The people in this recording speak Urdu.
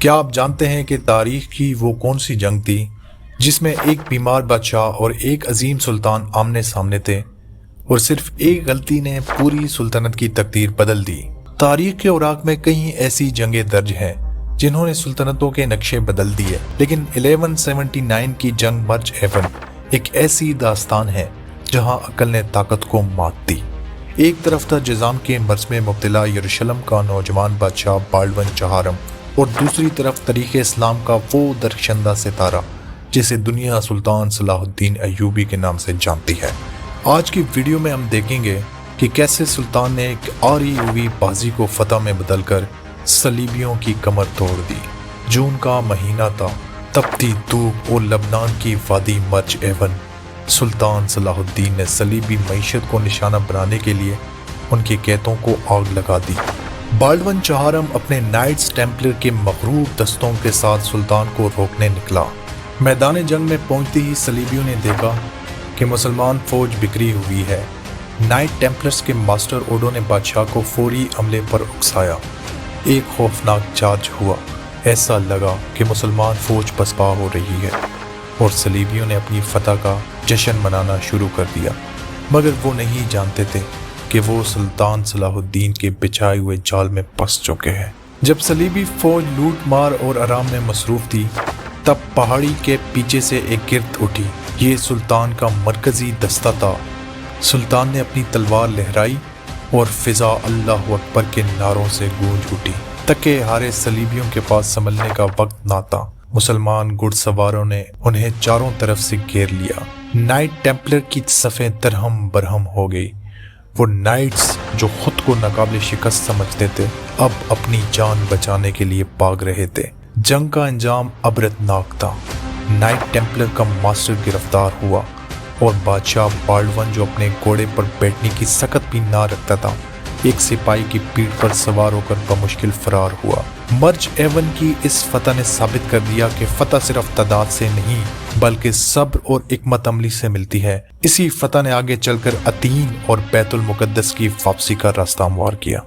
کیا آپ جانتے ہیں کہ تاریخ کی وہ کون سی جنگ تھی جس میں ایک بیمار بادشاہ اور ایک عظیم سلطان آمنے سامنے تھے اور صرف ایک غلطی نے پوری سلطنت کی تقدیر بدل دی؟ تاریخ کے اوراق میں کئی ایسی جنگیں درج ہیں جنہوں نے سلطنتوں کے نقشے بدل دیے، لیکن 1179 کی جنگ مرج ایون ایک ایسی داستان ہے جہاں عقل نے طاقت کو مات دی۔ ایک طرف تھا جزام کے مرض میں مبتلا یروشلم کا نوجوان بادشاہ بالڈون چہارم، اور دوسری طرف تاریخ اسلام کا وہ درخشندہ ستارہ جسے دنیا سلطان صلاح الدین ایوبی کے نام سے جانتی ہے۔ آج کی ویڈیو میں ہم دیکھیں گے کہ کیسے سلطان نے ایک آری ہوئی بازی کو فتح میں بدل کر صلیبیوں کی کمر توڑ دی۔ جون کا مہینہ تھا، تپتی دھوپ اور لبنان کی وادی مرج ایون۔ سلطان صلاح الدین نے صلیبی معیشت کو نشانہ بنانے کے لیے ان کے قیدوں کو آگ لگا دی۔ بالڈون چہارم اپنے نائٹس ٹیمپلر کے مغرور دستوں کے ساتھ سلطان کو روکنے نکلا۔ میدان جنگ میں پہنچتے ہی صلیبیوں نے دیکھا کہ مسلمان فوج بکھری ہوئی ہے۔ نائٹ ٹیمپلرز کے ماسٹر اوڈو نے بادشاہ کو فوری عملے پر اکسایا۔ ایک خوفناک چارج ہوا، ایسا لگا کہ مسلمان فوج پسپا ہو رہی ہے اور صلیبیوں نے اپنی فتح کا جشن منانا شروع کر دیا، مگر وہ نہیں جانتے تھے کہ وہ سلطان صلاح الدین کے بچھائے ہوئے جال میں پھنس چکے ہیں۔ جب صلیبی فوج لوٹ مار اور آرام میں مصروف تھی، تب پہاڑی کے پیچھے سے ایک گرد اٹھی۔ یہ سلطان کا مرکزی دستہ تھا۔ سلطان نے اپنی تلوار لہرائی اور فضا اللہ اکبر کے نعروں سے گونج اٹھی۔ تکے ہارے صلیبیوں کے پاس سنبھلنے کا وقت نہ تھا۔ مسلمان گھڑ سواروں نے انہیں چاروں طرف سے گھیر لیا۔ نائٹ ٹیمپلر کی صفیں درہم برہم ہو گئی۔ وہ نائٹس جو خود کو ناقابل شکست سمجھتے تھے، اب اپنی جان بچانے کے لیے بھاگ رہے تھے۔ جنگ کا انجام عبرتناک تھا۔ نائٹ ٹیمپلر کا ماسٹر گرفتار ہوا اور بادشاہ بالڈون، جو اپنے گھوڑے پر بیٹھنے کی سخت بھی نہ رکھتا تھا، ایک سپاہی کی پیٹھ پر سوار ہو کر بمشکل فرار ہوا۔ مرج ایون کی اس فتح نے ثابت کر دیا کہ فتح صرف تعداد سے نہیں بلکہ صبر اور حکمت عملی سے ملتی ہے۔ اسی فتح نے آگے چل کر عتین اور بیت المقدس کی واپسی کا راستہ ہموار کیا۔